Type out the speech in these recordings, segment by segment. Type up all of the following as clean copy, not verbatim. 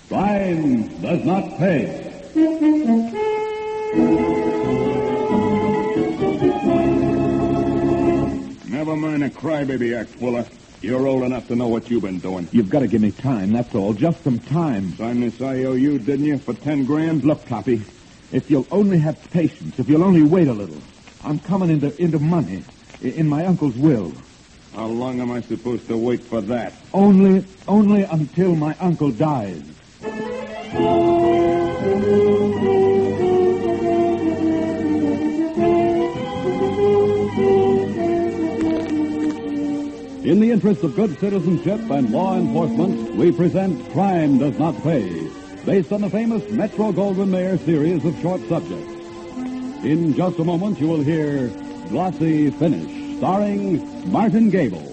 Crime does not pay. Never mind a crybaby act, Fuller. You're old enough to know what you've been doing. You've got to give me time, that's all. Just some time. Signed this IOU, didn't you, for 10 grand? Look, Toppy, if you'll only have patience, if you'll only wait a little. I'm coming into money, in my uncle's will. How long am I supposed to wait for that? Only until my uncle dies. In the interest of good citizenship and law enforcement, we present Crime Does Not Pay, based on the famous Metro-Goldwyn-Mayer series of short subjects. In just a moment, you will hear Glossy Finish, starring Martin Gable.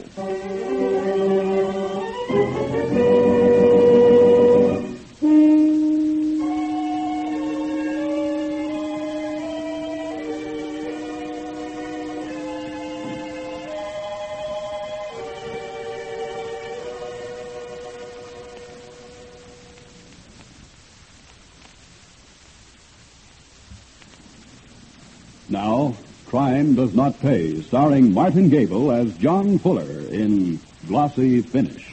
Now, Crime Does Not Pay, starring Martin Gable as John Fuller in Glossy Finish.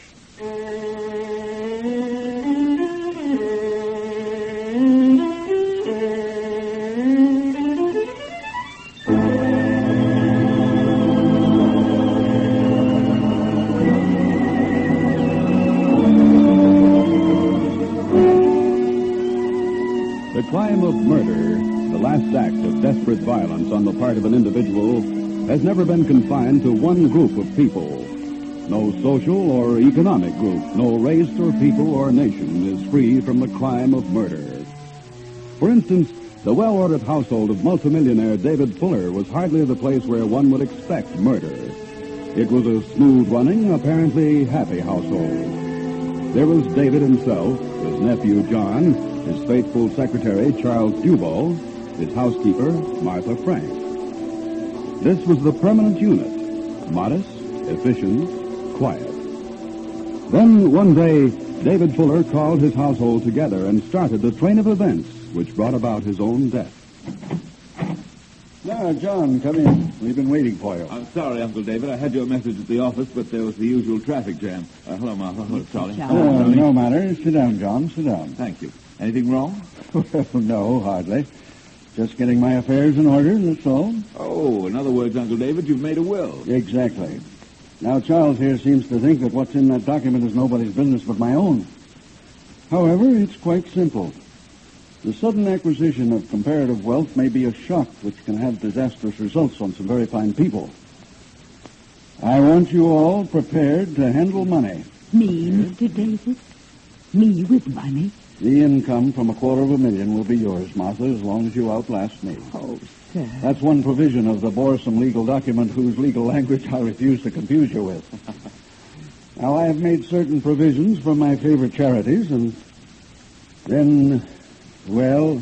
The crime of murder, the last act of desperate violence on the part of an individual, has never been confined to one group of people. No social or economic group, no race or people or nation is free from the crime of murder. For instance, the well-ordered household of multimillionaire David Fuller was hardly the place where one would expect murder. It was a smooth-running, apparently happy household. There was David himself, his nephew John, his faithful secretary Charles Duval, his housekeeper, Martha Frank. This was the permanent unit, modest, efficient, quiet. Then, one day, David Fuller called his household together and started a train of events which brought about his own death. Now, John, come in. We've been waiting for you. I'm sorry, Uncle David. I had your message at the office, but there was the usual traffic jam. Hello, Martha. Hello, Charlie. No matter. Sit down, John. Sit down. Thank you. Anything wrong? Well, no, hardly. Just getting my affairs in order, that's all. Oh, in other words, Uncle David, you've made a will. Exactly. Now, Charles here seems to think that what's in that document is nobody's business but my own. However, it's quite simple. The sudden acquisition of comparative wealth may be a shock which can have disastrous results on some very fine people. I want you all prepared to handle money. Me, Mr. Davis? Me with money? The income from $250,000 will be yours, Martha, as long as you outlast me. Oh, sir. That's one provision of the boresome legal document whose legal language I refuse to confuse you with. Now, I have made certain provisions for my favorite charities, and then, well,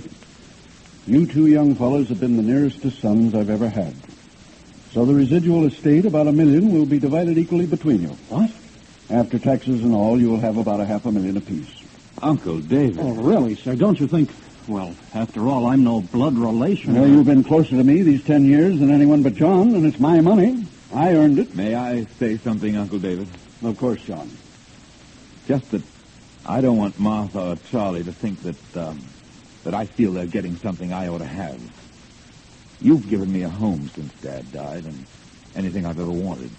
you two young fellows have been the nearest to sons I've ever had. So the residual estate, about $1 million, will be divided equally between you. What? After taxes and all, you'll have about $500,000 apiece. Uncle David. Oh, really, sir? Don't you think... Well, after all, I'm no blood relation. Well, you've been closer to me these 10 years than anyone but John, and it's my money. I earned it. May I say something, Uncle David? Of course, John. Just that I don't want Martha or Charlie to think that I feel they're getting something I ought to have. You've given me a home since Dad died, and anything I've ever wanted.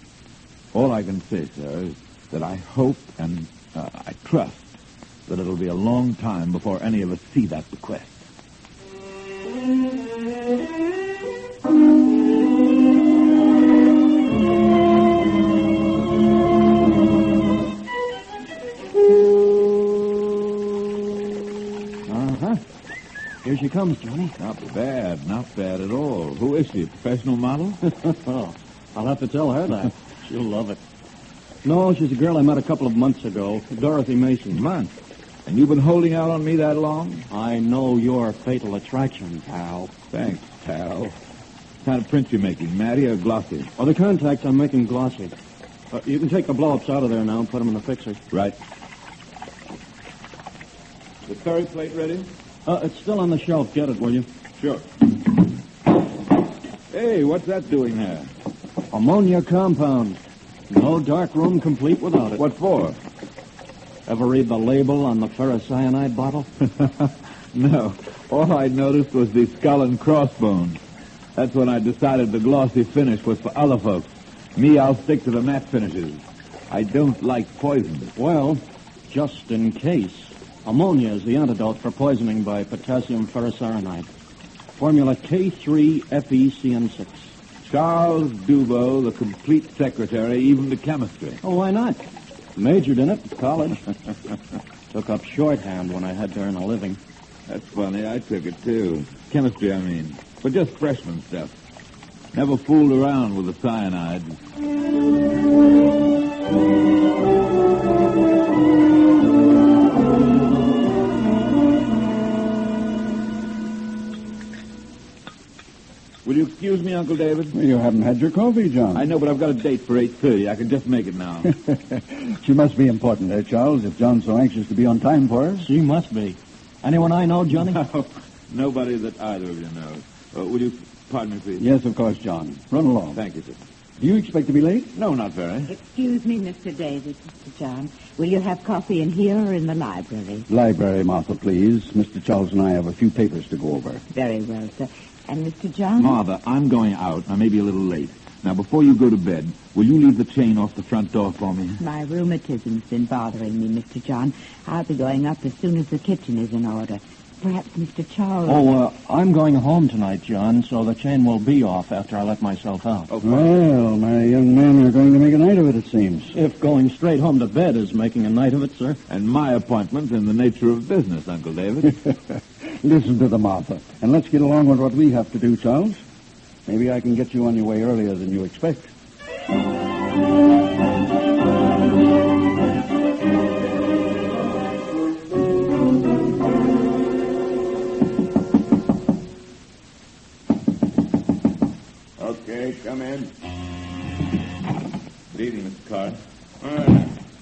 All I can say, sir, is that I hope and I trust that it'll be a long time before any of us see that bequest. Uh-huh. Here she comes, Johnny. Not bad at all. Who is she, a professional model? Oh, I'll have to tell her that. She'll love it. No, she's a girl I met a couple of months ago, Dorothy Mason. Months? And you've been holding out on me that long? I know your fatal attraction, pal. Thanks, pal. What kind of prints you making, Matty or glossy? Oh, the contacts I'm making glossy. You can take the blow-ups out of there now and put them in the fixer. Right. The curry plate ready? It's still on the shelf. Get it, will you? Sure. Hey, what's that doing there? Ammonia compound. No dark room complete without it. What for? Ever read the label on the ferrocyanide bottle? No. All I noticed was the skull and crossbones. That's when I decided the glossy finish was for other folks. Me, I'll stick to the matte finishes. I don't like poison. Well, just in case. Ammonia is the antidote for poisoning by potassium ferrocyanide. Formula K3FeCN6. Charles Dubo, the complete secretary, even to chemistry. Oh, why not? Majored in it at college. Took up shorthand when I had to earn a living. That's funny. I took it, too. Chemistry, I mean. But just freshman stuff. Never fooled around with the cyanide. Will you excuse me, Uncle David? Well, you haven't had your coffee, John. I know, but I've got a date for 8:30. I can just make it now. She must be important, Charles, if John's so anxious to be on time for us. She must be. Anyone I know, Johnny? No, nobody that either of you knows. Will you pardon me, please? Yes, of course, John. Run along. Thank you, sir. Do you expect to be late? No, not very. Excuse me, Mr. David, Mr. John. Will you have coffee in here or in the library? Library, Martha, please. Mr. Charles and I have a few papers to go over. Very well, sir. And Mr. John? Martha, I'm going out. I may be a little late. Now, before you go to bed, will you leave the chain off the front door for me? My rheumatism's been bothering me, Mr. John. I'll be going up as soon as the kitchen is in order. Perhaps Mr. Charles... Oh, I'm going home tonight, John, so the chain will be off after I let myself out. Oh, Well, my young man, you're going to make a night of it, it seems. If going straight home to bed is making a night of it, sir. And my appointment's in the nature of business, Uncle David. Listen to the Martha, and let's get along with what we have to do, Charles. Maybe I can get you on your way earlier than you expect. Okay, come in. Good evening, Mr. Carr.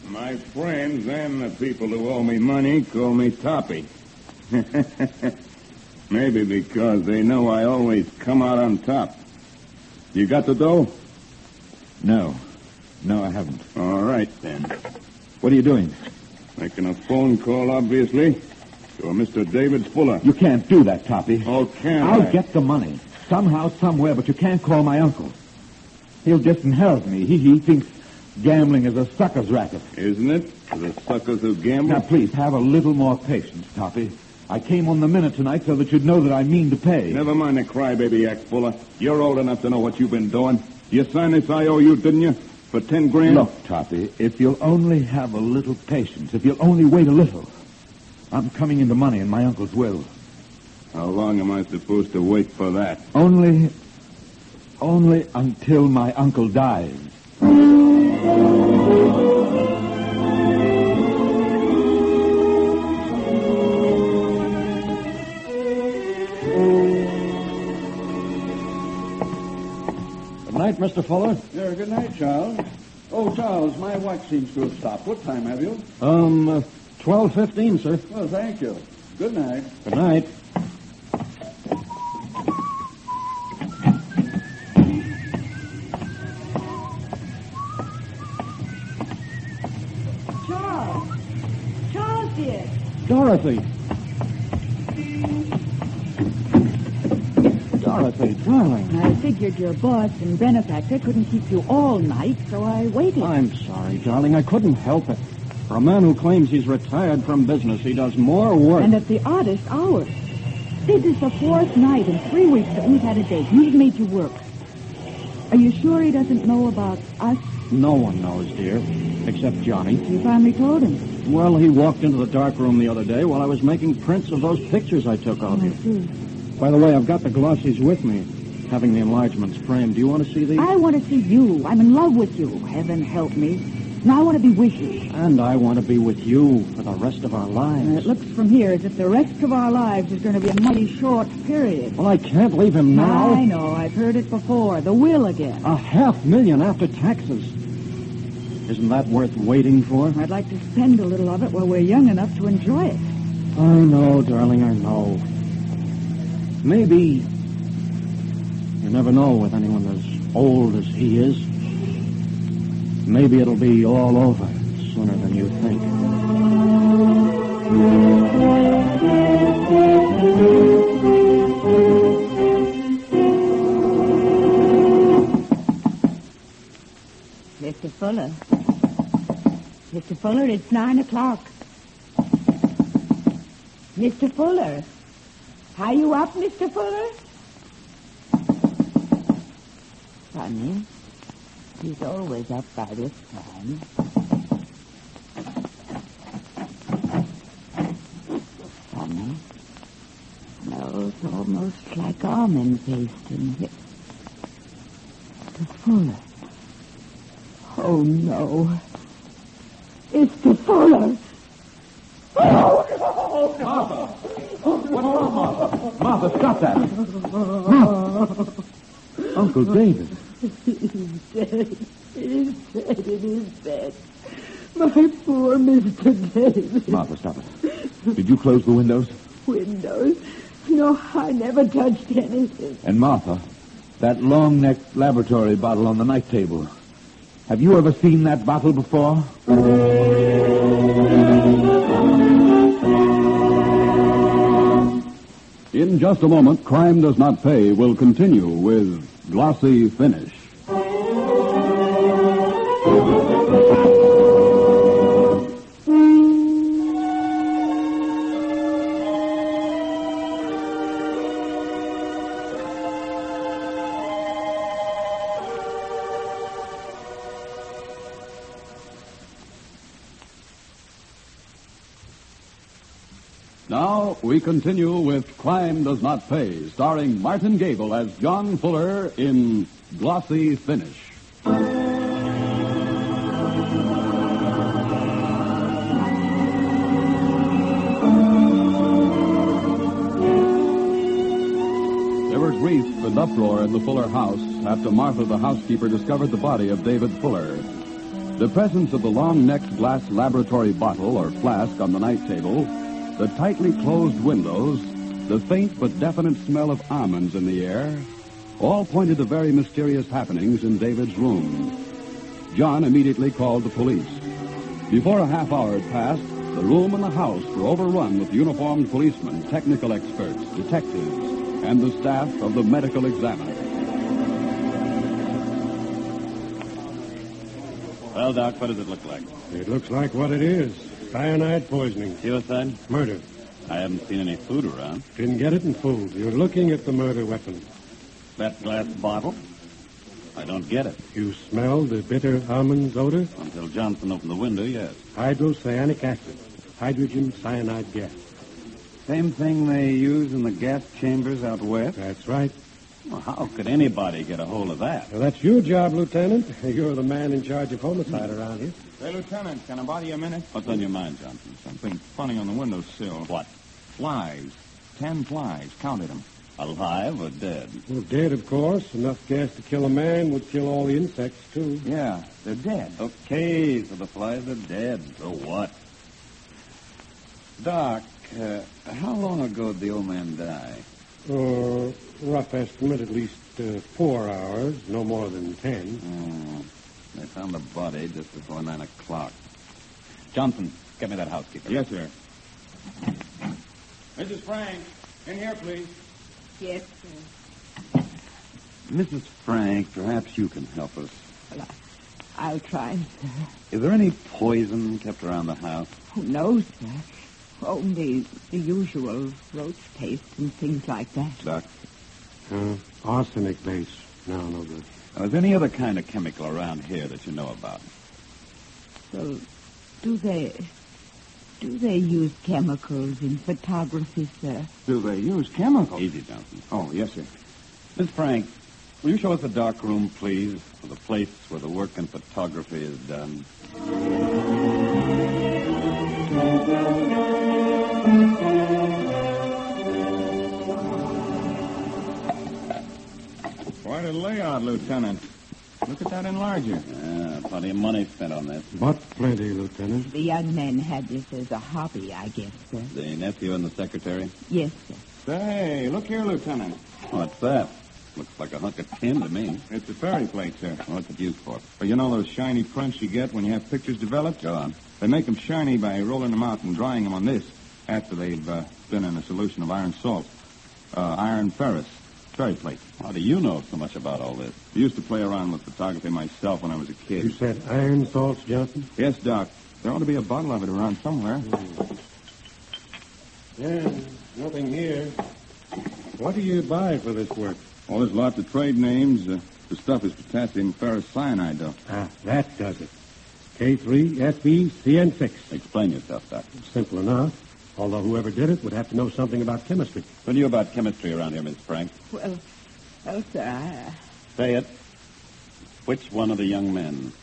My friends and the people who owe me money call me Toppy. Maybe because they know I always come out on top. You got the dough? No, I haven't. All right, then. What are you doing? Making a phone call, obviously, to a Mr. David Fuller. You can't do that, Toppy. Oh, can I'll I? get the money. Somehow, somewhere, but you can't call my uncle. He'll disinherit me. He thinks gambling is a sucker's racket. Isn't it? For the suckers who gamble? Now, please, have a little more patience, Toppy. I came on the minute tonight so that you'd know that I mean to pay. Never mind the crybaby act, Fuller. You're old enough to know what you've been doing. You signed this IOU, didn't you? For 10 grand? Look, Toppy, if you'll only have a little patience, if you'll only wait a little, I'm coming into money in my uncle's will. How long am I supposed to wait for that? Only until my uncle dies. Good night, Mr. Fuller. Yeah, good night, Charles. Oh, Charles, my watch seems to have stopped. What time have you? 12:15, sir. Well, thank you. Good night. Good night. Charles, dear. Dorothy. Dorothy, darling. I figured your boss and benefactor couldn't keep you all night, so I waited. I'm sorry, darling. I couldn't help it. For a man who claims he's retired from business, he does more work. And at the oddest hours. This is the 4th night in 3 weeks that we've had a date. He's made you work. Are you sure he doesn't know about us? No one knows, dear, except Johnny. You finally told him. Well, he walked into the dark room the other day while I was making prints of those pictures I took of I you. see. By the way, I've got the glossies with me, having the enlargements framed. Do you want to see these? I want to see you. I'm in love with you. Heaven help me. Now I want to be with you. And I want to be with you for the rest of our lives. It looks from here as if the rest of our lives is going to be a mighty short period. Well, I can't leave him now. I know. I've heard it before. The will again. $500,000 after taxes. Isn't that worth waiting for? I'd like to spend a little of it while we're young enough to enjoy it. I know, darling, I know. Maybe... You never know with anyone as old as he is. Maybe it'll be all over sooner than you think. Mr. Fuller. Mr. Fuller, it's 9 o'clock. Mr. Fuller. Are you up, Mr. Fuller? Funny. He's always up by this time. Funny. Smells almost like almond paste in here. Mr. Fuller. Oh, no. Mr. Fuller. Oh, no. Martha! What's wrong, Martha? Martha, stop that! Martha! Uncle David. He's dead. He's dead in his bed. My poor Mr. David. Martha, stop it. Did you close the windows? Windows? No, I never touched anything. And Martha, that long-necked laboratory bottle on the night table. Have you ever seen that bottle before? In just a moment, Crime Does Not Pay will continue with Glossy Finish. Now, we continue with Crime Does Not Pay, starring Martin Gable as John Fuller in Glossy Finish. There was grief and uproar in the Fuller house after Martha, the housekeeper, discovered the body of David Fuller. The presence of the long-necked glass laboratory bottle or flask on the night table, the tightly closed windows, the faint but definite smell of almonds in the air, all pointed to very mysterious happenings in David's room. John immediately called the police. Before a half hour had passed, the room and the house were overrun with uniformed policemen, technical experts, detectives, and the staff of the medical examiner. Well, Doc, what does it look like? It looks like what it is. Cyanide poisoning. Suicide? Murder. I haven't seen any food around. Didn't get it in food. You're looking at the murder weapon. That glass bottle? I don't get it. You smelled the bitter almonds odor? Until Johnson opened the window, yes. Hydrocyanic acid. Hydrogen cyanide gas. Same thing they use in the gas chambers out west? That's right. Well, how could anybody get a hold of that? Well, that's your job, Lieutenant. You're the man in charge of homicide around here. Hey, Lieutenant, can I bother you a minute? What's on your mind, Johnson? Something funny on the windowsill. What? Flies. 10 flies. Counted them. Alive or dead? Well, dead, of course. Enough gas to kill a man would kill all the insects, too. Yeah, they're dead. Okay, so the flies are dead. So what? Doc, how long ago did the old man die? Rough estimate, at least 4 hours, no more than 10. Oh, they found the body just before 9 o'clock. Johnson, get me that housekeeper. Yes, sir. Mrs. Frank, in here, please. Yes, sir. Mrs. Frank, perhaps you can help us. Well, I'll try, sir. Is there any poison kept around the house? Oh, no, sir. Only the usual roach paste and things like that. Doc? Arsenic base. No, no good. Is there any other kind of chemical around here that you know about? Well, do they use chemicals in photography, sir? Do they use chemicals? Easy, Johnson. Oh, yes, sir. Miss Frank, will you show us the dark room, please, for the place where the work in photography is done? Quite a layout, Lieutenant. Look at that enlarger. Yeah, plenty of money spent on this. But plenty, Lieutenant. The young men had this as a hobby, I guess, sir. The nephew and the secretary? Yes, sir. Say, look here, Lieutenant. What's that? Looks like a hunk of tin to me. It's a ferry plate, sir. What's it used for? Well, you know those shiny prints you get when you have pictures developed? Go on. They make them shiny by rolling them out and drying them on this after they've been in a solution of iron salt. Iron ferrous. Ferry plate. How do you know so much about all this? I used to play around with photography myself when I was a kid. You said iron salts, Johnson? Yes, Doc. There ought to be a bottle of it around somewhere. Yeah, nothing here. What do you buy for this work? Well, there's lots of trade names. The stuff is potassium ferrous cyanide, though. That does it. K3FeCN6. Explain yourself, Doc. Simple enough. Although whoever did it would have to know something about chemistry. Who knew about chemistry around here, Miss Frank? Well, sir, Say it. Which one of the young men?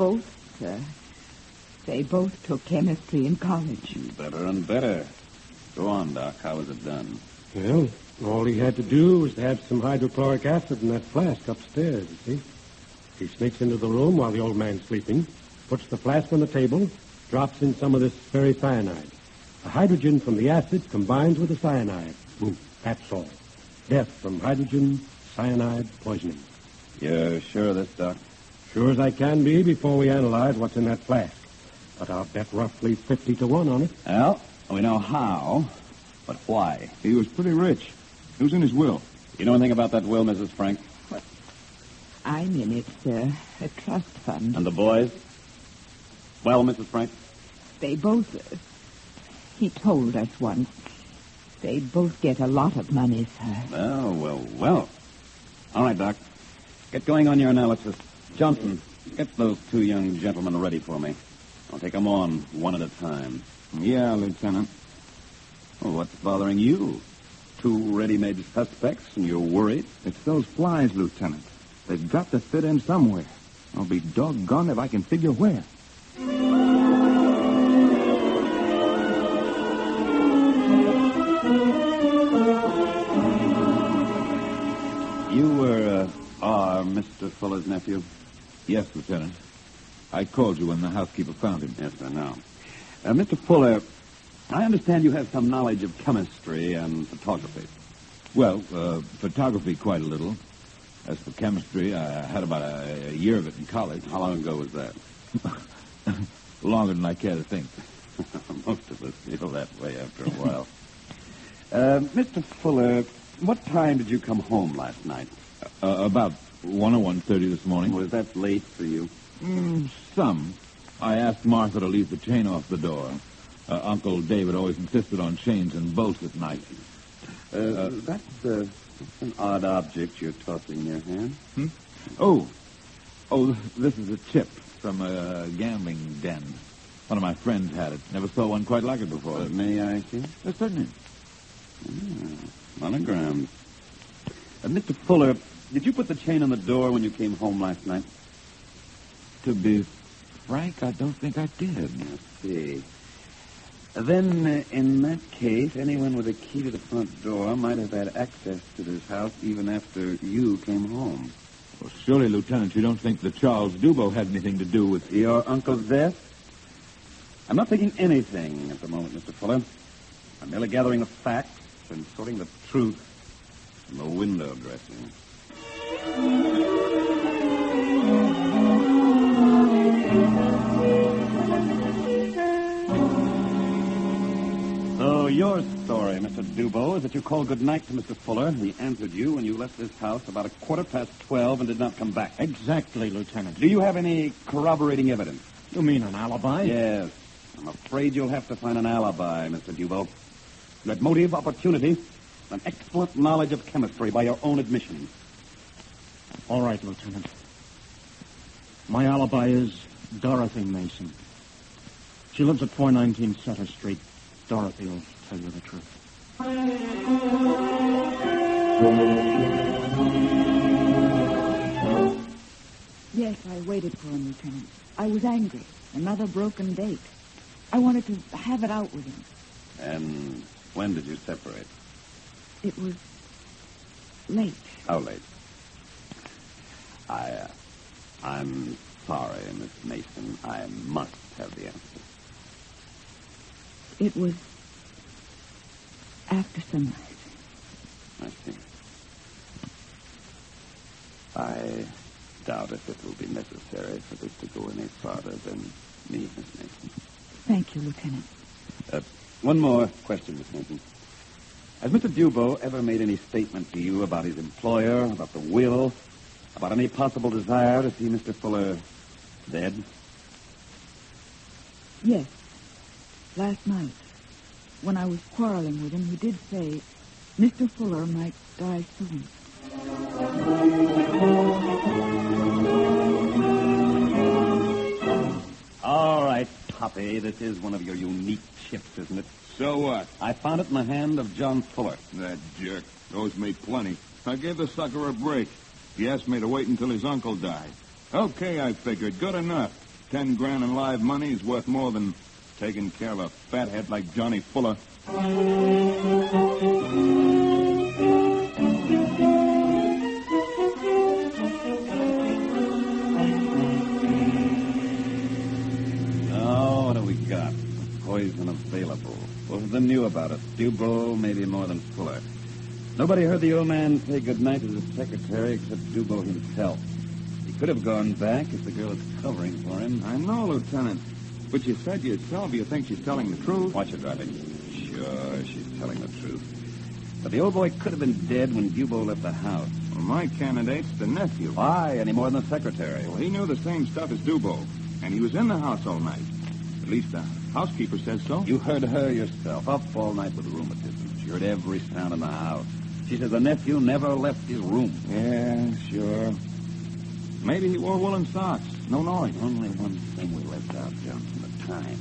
both, sir. They both took chemistry in college. Better and better. Go on, Doc. How was it done? Well, all he had to do was to have some hydrochloric acid in that flask upstairs, you see. He sneaks into the room while the old man's sleeping, puts the flask on the table, drops in some of this ferricyanide. The hydrogen from the acid combines with the cyanide. Boom. That's all. Death from hydrogen cyanide poisoning. You're sure of this, Doc? Sure as I can be before we analyze what's in that flask. But I'll bet roughly 50 to 1 on it. Well, we know how, but why? He was pretty rich. It was in his will. You know anything about that will, Mrs. Frank? I'm in it, sir. A trust fund. And the boys? Well, Mrs. Frank? They both... he told us once. They both get a lot of money, sir. Well. All right, Doc. Get going on your analysis. Johnson, get those two young gentlemen ready for me. I'll take them on one at a time. Yeah, Lieutenant. Well, what's bothering you? Two ready-made suspects, and you're worried? It's those flies, Lieutenant. They've got to fit in somewhere. I'll be doggone if I can figure where. You are Mr. Fuller's nephew? Yes, Lieutenant. I called you when the housekeeper found him. Yes, I know. Mr. Fuller, I understand you have some knowledge of chemistry and photography. Well, photography quite a little. As for chemistry, I had about a year of it in college. How long ago was that? Longer than I care to think. Most of us feel that way after a while. Mr. Fuller, what time did you come home last night? About 1 or 1:30 this morning. Was that late for you? Some. I asked Martha to leave the chain off the door. Uncle David always insisted on chains and bolts at night. That's an odd object you're tossing in your hand. Oh, this is a chip from a gambling den. One of my friends had it. Never saw one quite like it before. May I see? Certainly. Monogrammed. Mr. Fuller, did you put the chain on the door when you came home last night? To be frank, I don't think I did. I see. Then, in that case, anyone with a key to the front door might have had access to this house even after you came home. Well, surely, Lieutenant, you don't think that Charles Dubo had anything to do with... Your uncle's death? I'm not thinking anything at the moment, Mr. Fuller. I'm merely gathering the facts and sorting the truth from the window dressing. So your story, Mr. Dubo, is that you called goodnight to Mr. Fuller. He answered you when you left this house about 12:15 and did not come back. Exactly, Lieutenant. Do you have any corroborating evidence? You mean an alibi? Yes. I'm afraid you'll have to find an alibi, Mr. Dubo. You had motive, opportunity, and excellent knowledge of chemistry by your own admission. All right, Lieutenant. My alibi is Dorothy Mason. She lives at 419 Sutter Street. Dorothy will tell you the truth. Yes, I waited for him, Lieutenant. I was angry. Another broken date. I wanted to have it out with him. And when did you separate? It was late. How late? I'm sorry, Miss Mason. I must have the answer. It was after sunrise. I see. I doubt if it will be necessary for this to go any farther than me, Miss Mason. Thank you, Lieutenant. One more question, Miss Mason. Has Mr. Dubois ever made any statement to you about his employer, about the will, about any possible desire to see Mr. Fuller dead? Yes. Last night, when I was quarreling with him, he did say Mr. Fuller might die soon. All right, Poppy, this is one of your unique chips, isn't it? So what? I found it in the hand of John Fuller. That jerk owes me plenty. I gave the sucker a break. He asked me to wait until his uncle died. Okay, I figured. Good enough. 10 grand in live money is worth more than taking care of a fathead like Johnny Fuller. Now, what do we got? Poison available. Both of them knew about it. Dubois, maybe more than Fuller. Nobody heard the old man say goodnight to the secretary except Dubois himself. He could have gone back if the girl is covering for him. I know, Lieutenant. But you said yourself you think she's telling the truth. Watch her driving. Sure, she's telling the truth. But the old boy could have been dead when Dubois left the house. Well, my candidate's the nephew. Why? Any more than the secretary? Well, he knew the same stuff as Dubois, and he was in the house all night. At least the housekeeper says so. You heard her yourself, up all night with rheumatism. She heard every sound in the house. She says the nephew never left his room. Yeah, sure. Maybe he wore woolen socks. No noise. Only one thing we left out, Johnson, the time.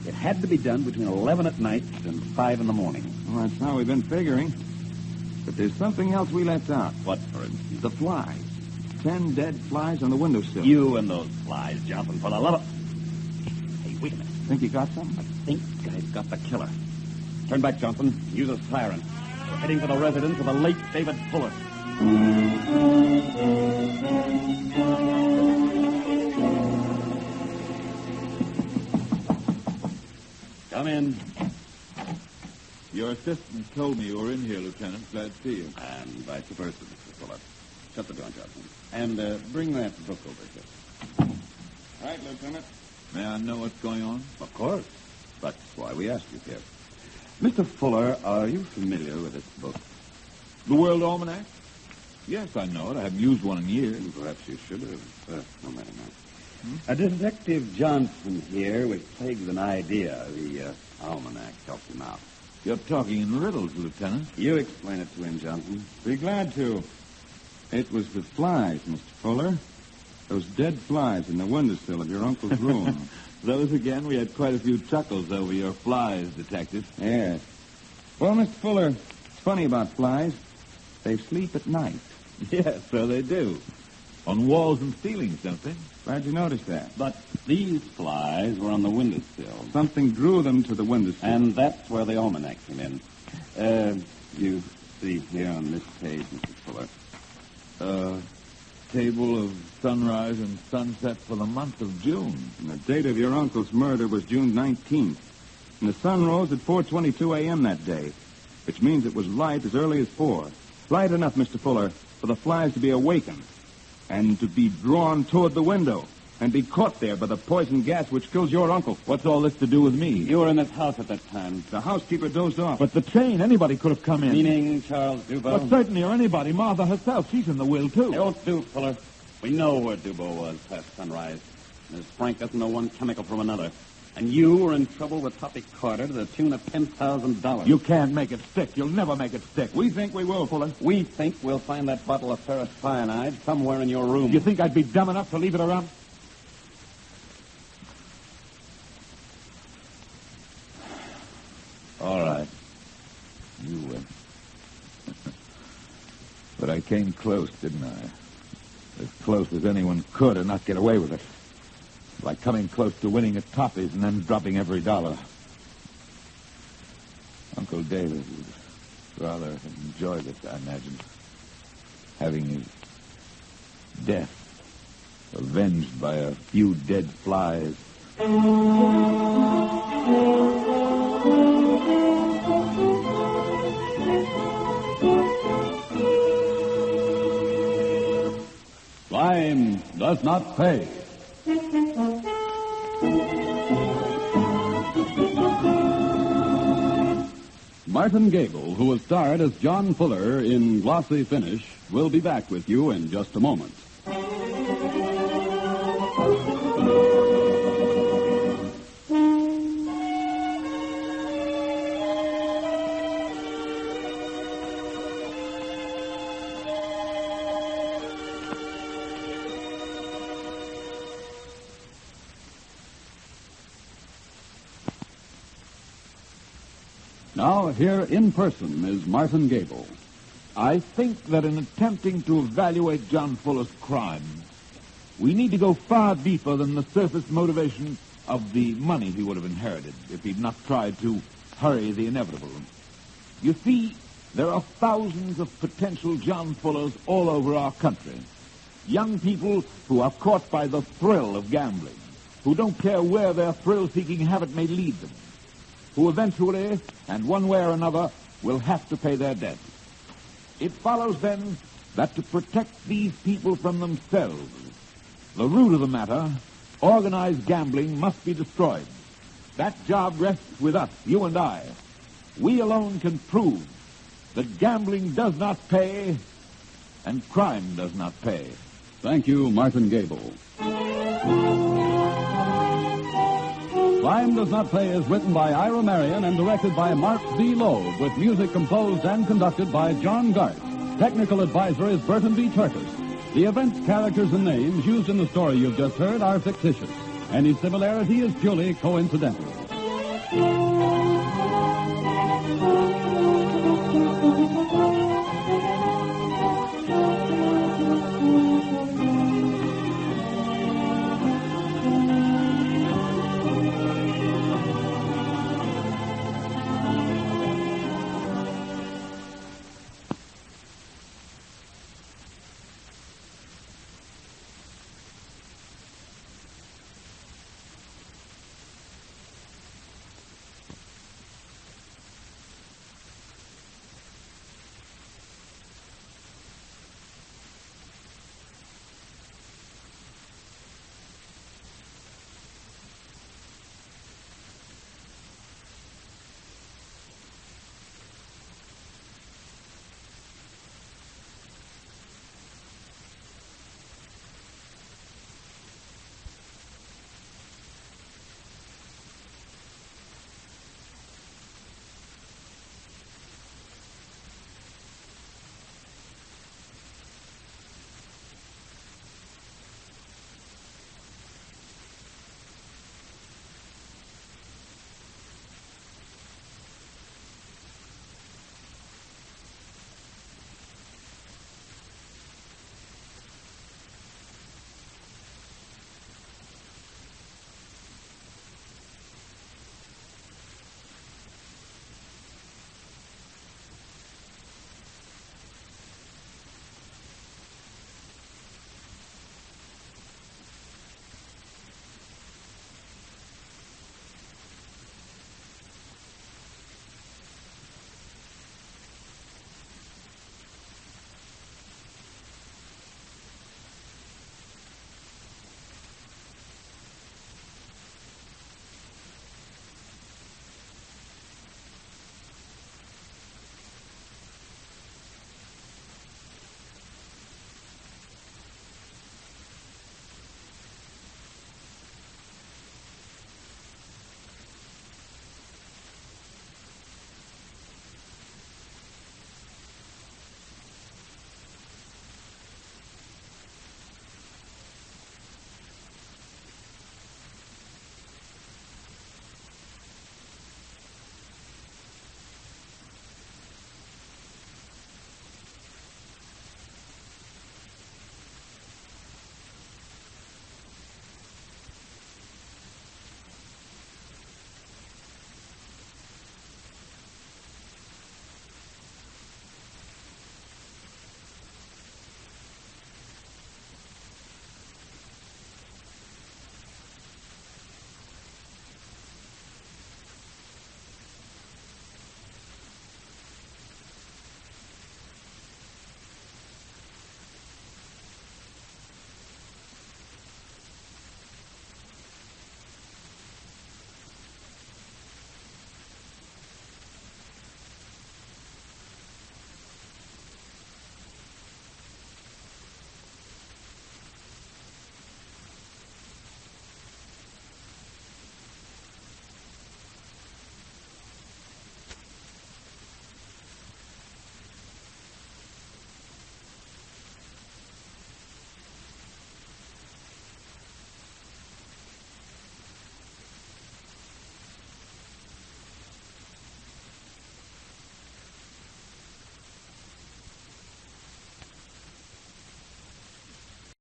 It had to be done between 11 at night and 5 in the morning. Well, that's how we've been figuring. But there's something else we left out. What, for instance? The flies. 10 dead flies on the windowsill. You and those flies, Johnson, for the love of... Hey, wait a minute. Think you got something? I think I've got the killer. Turn back, Johnson. Use a siren. We're heading for the residence of the late David Fuller. Come in. Your assistant told me you were in here, Lieutenant. Glad to see you. And vice versa, Mr. Fuller. Shut the door, Johnson. And bring that book over here. Right, Lieutenant. May I know what's going on? Of course. That's why we asked you here. Mr. Fuller, are you familiar with this book? The World Almanac? Yes, I know it. I haven't used one in years. Perhaps you should have. No matter now. Detective Johnson here was plagued with an idea. The almanac helped him out. You're talking in riddles, Lieutenant. You explain it to him, Johnson. Be glad to. It was the flies, Mr. Fuller. Those dead flies in the windowsill of your uncle's room. Those again, we had quite a few chuckles over your flies, Detective. Yes. Well, Mr. Fuller, it's funny about flies. They sleep at night. Yes, so they do. On walls and ceilings, don't they? Glad you noticed that. But these flies were on the windowsill. Something drew them to the windowsill. And that's where the almanac came in. You see here on this page, Mr. Fuller. Table of sunrise and sunset for the month of June. And the date of your uncle's murder was June 19th. And the sun rose at 4:22 a.m. that day, which means it was light as early as 4. Light enough, Mr. Fuller, for the flies to be awakened and to be drawn toward the window and be caught there by the poison gas which kills your uncle. What's all this to do with me? You were in this house at that time. The housekeeper dozed off. But the train, anybody could have come in. Meaning Charles Dubois? But certainly, or anybody. Martha herself, she's in the will, too. Don't do, Fuller. We know where Dubois was past sunrise. Miss Frank doesn't know one chemical from another. And you were in trouble with Hoppy Carter to the tune of $10,000. You can't make it stick. You'll never make it stick. We think we will, Fuller. We think we'll find that bottle of ferrous cyanide somewhere in your room. You think I'd be dumb enough to leave it around? All right. You win. But I came close, didn't I? As close as anyone could and not get away with it. Like coming close to winning at Toppy's and then dropping every dollar. Uncle David would rather have enjoyed it, I imagine. Having his Death, avenged by a few dead flies. Crime does not pay. Martin Gable, who was starred as John Fuller in Glossy Finish, will be back with you in just a moment. Now, here in person is Martin Gable. I think that in attempting to evaluate John Fuller's crime, we need to go far deeper than the surface motivation of the money he would have inherited if he'd not tried to hurry the inevitable. You see, there are thousands of potential John Fullers all over our country. Young people who are caught by the thrill of gambling, who don't care where their thrill-seeking habit may lead them, who eventually, and one way or another, will have to pay their debts. It follows, then, that to protect these people from themselves, the root of the matter, organized gambling, must be destroyed. That job rests with us, you and I. We alone can prove that gambling does not pay and crime does not pay. Thank you, Martin Gable. Crime Does Not Pay is written by Ira Marion and directed by Marx B. Loeb, with music composed and conducted by John Gart. Technical advisor is Burton B. Turkis. The events, characters, and names used in the story you've just heard are fictitious. Any similarity is purely coincidental.